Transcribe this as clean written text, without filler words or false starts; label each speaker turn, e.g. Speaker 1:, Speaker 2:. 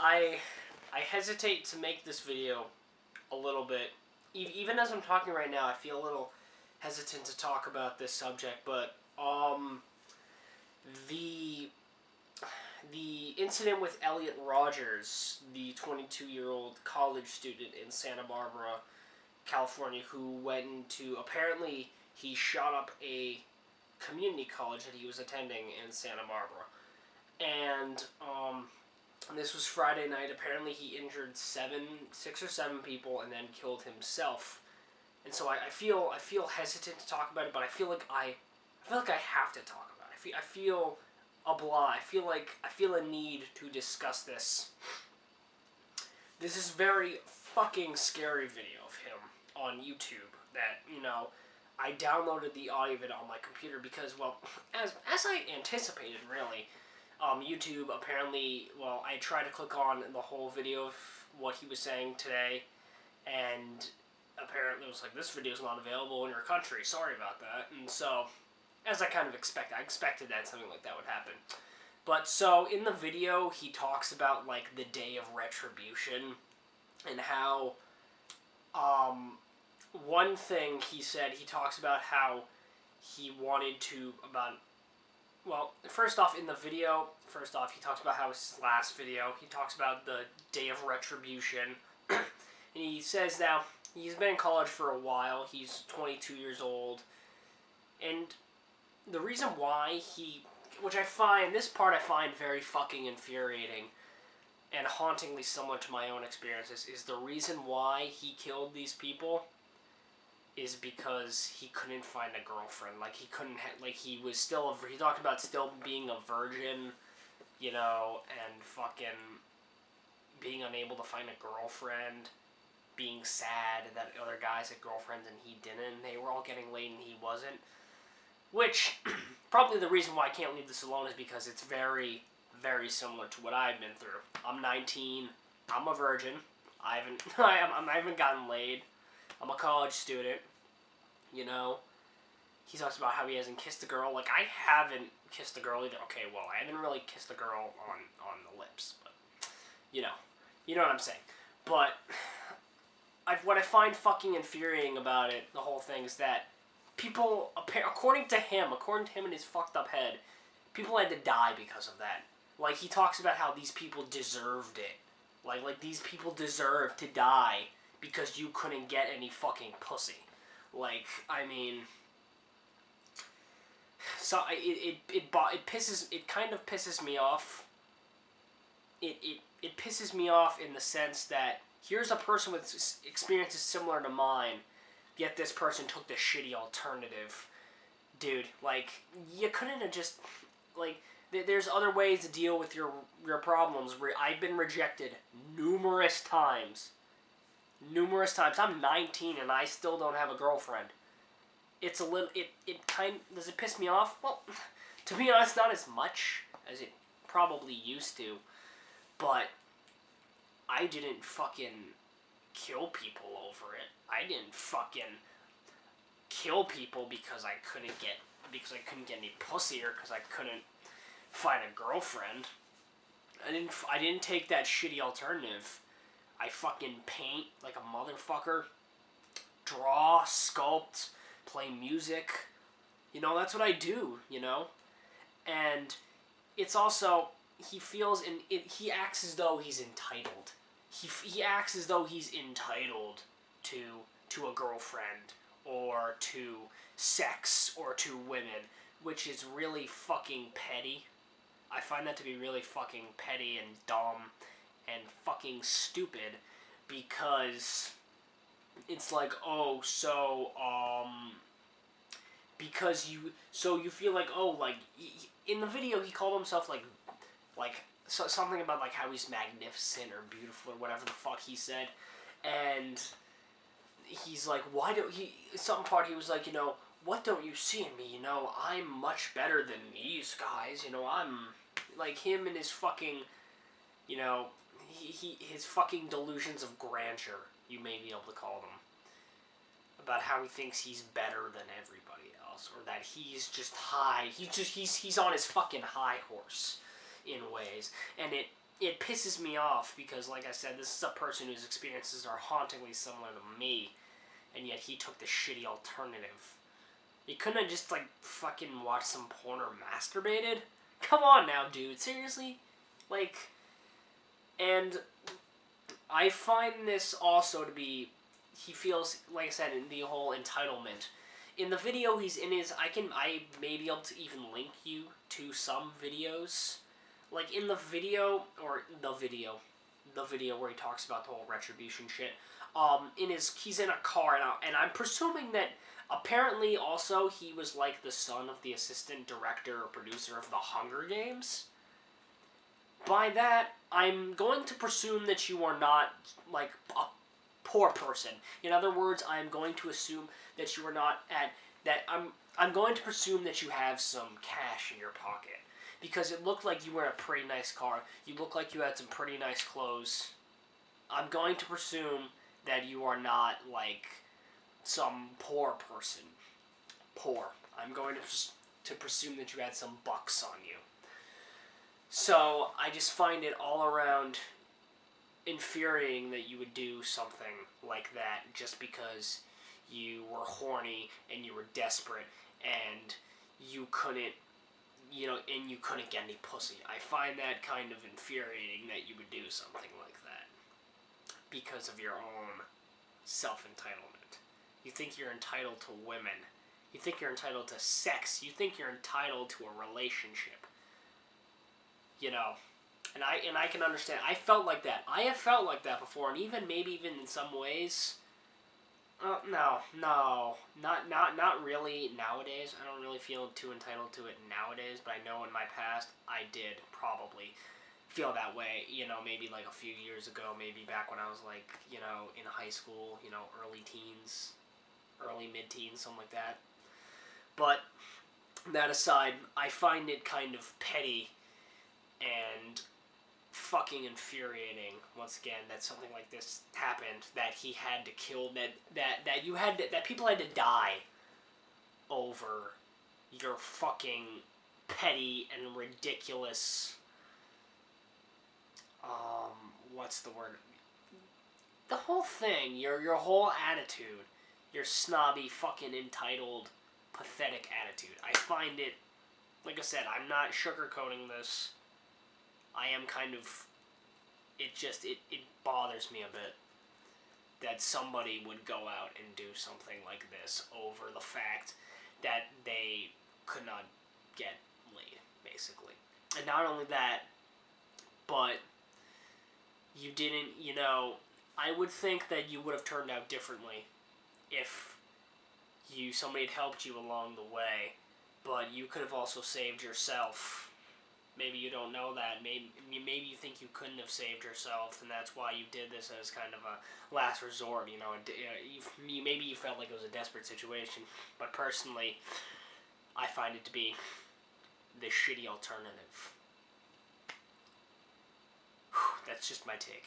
Speaker 1: I hesitate to make this video a little bit. Even as I'm talking right now, I feel a little hesitant to talk about this subject, but the the incident with Elliot Rodgers, the 22-year-old college student in Santa Barbara, California, who went into, apparently he shot up a community college that he was attending in Santa Barbara. And this was Friday night. Apparently he injured 6 or 7 people and then killed himself. And so I feel hesitant to talk about it, but I feel like I have to talk about it. I feel obliged. I feel a need to discuss this. This is very fucking scary video of him on YouTube that, I downloaded the audio of it on my computer because, well, as I anticipated, really, YouTube apparently, well, I tried to click on the whole video of what he was saying today, and apparently it was like, this video is not available in your country, sorry about that. And so, as I kind of expected, I expected that something like that would happen. But so in the video, he talks about like the day of retribution and how one thing he said, he talks about how he wanted to, well, first off, in the video, he talks about how his last video, he talks about the day of retribution. And he says now, he's been in college for a while, he's 22 years old, and the reason why this part I find very fucking infuriating and hauntingly similar to my own experiences, is the reason why he killed these people is because he couldn't find a girlfriend. Like, he was still, he talked about still being a virgin, and fucking being unable to find a girlfriend, being sad that other guys had girlfriends and he didn't, they were all getting laid and he wasn't. Which, probably the reason why I can't leave this alone is because it's very, very similar to what I've been through. I'm 19, I'm a virgin, I haven't gotten laid, I'm a college student, He talks about how he hasn't kissed a girl. Like, I haven't kissed a girl either. Okay, well, I haven't really kissed a girl on the lips, but, you know what I'm saying. But, what I find fucking infuriating about it, the whole thing, is that people, according to him in his fucked up head, people had to die because of that. Like, he talks about how these people deserved it. Like these people deserve to die because you couldn't get any fucking pussy. Like, I mean, so it kind of pisses me off. It pisses me off in the sense that here's a person with experiences similar to mine, yet this person took the shitty alternative. Dude, like, you couldn't have just, like, there's other ways to deal with your problems. I've been rejected numerous times. I'm 19 and I still don't have a girlfriend. It's a little, does it piss me off? Well, to be honest, not as much as it probably used to. But I didn't fucking kill people over it. I didn't fucking kill people because I couldn't get any pussy or because I couldn't find a girlfriend. I didn't take that shitty alternative. I fucking paint like a motherfucker, draw, sculpt, play music. That's what I do, And it's also, he acts as though he's entitled. He acts as though he's entitled to a girlfriend or to sex or to women, which is really fucking petty. I find that to be really fucking petty and dumb and fucking stupid, because it's like, oh, so, because you feel like, oh, like, in the video he called himself, something about, like, how he's magnificent or beautiful or whatever the fuck he said, and he's like, he was like, what don't you see in me, I'm much better than these guys, I'm, like, him and his fucking, his fucking delusions of grandeur, you may be able to call them, about how he thinks he's better than everybody else, or that he's just high, he's on his fucking high horse, in ways, and it pisses me off because, like I said, this is a person whose experiences are hauntingly similar to me, and yet he took the shitty alternative. You couldn't have just, like, fucking watched some porn or masturbated? Come on now, dude. Seriously? Like, and I find this also to be, he feels, like I said, in the whole entitlement. In the video he's in his, I may be able to even link you to some videos. Like, in the video where he talks about the whole retribution shit, he's in a car, and I'm presuming that apparently also he was like the son of the assistant director or producer of the Hunger Games. By that, I'm going to presume that you are not, like, a poor person. In other words, I'm going to assume that you are not I'm going to presume that you have some cash in your pocket. Because it looked like you were in a pretty nice car. You look like you had some pretty nice clothes. I'm going to presume that you are not, like, some poor person. Poor. I'm going to presume that you had some bucks on you. So, I just find it all around infuriating that you would do something like that just because you were horny and you were desperate and you couldn't get any pussy. I find that kind of infuriating that you would do something like that because of your own self-entitlement. You think you're entitled to women. You think you're entitled to sex. You think you're entitled to a relationship. You know, and I can understand. I felt like that. I have felt like that before, and maybe even in some ways. No, not really nowadays. I don't really feel too entitled to it nowadays, but I know in my past I did probably feel that way. You know, maybe like a few years ago, maybe back when I was like, you know, in high school, you know, early teens, early mid-teens, something like that. But that aside, I find it kind of petty and fucking infuriating once again that something like this happened, that he had to kill, that people had to die over your fucking petty and ridiculous what's the word, the whole thing, your whole attitude, your snobby fucking entitled pathetic attitude. I find it, like I said, I'm not sugarcoating this. I am kind of, it bothers me a bit that somebody would go out and do something like this over the fact that they could not get laid, basically. And not only that, but you didn't, you know, I would think that you would have turned out differently if somebody had helped you along the way, but you could have also saved yourself. Maybe you don't know that. Maybe you think you couldn't have saved yourself, and that's why you did this as kind of a last resort. You know, maybe you felt like it was a desperate situation. But personally, I find it to be the shitty alternative. That's just my take.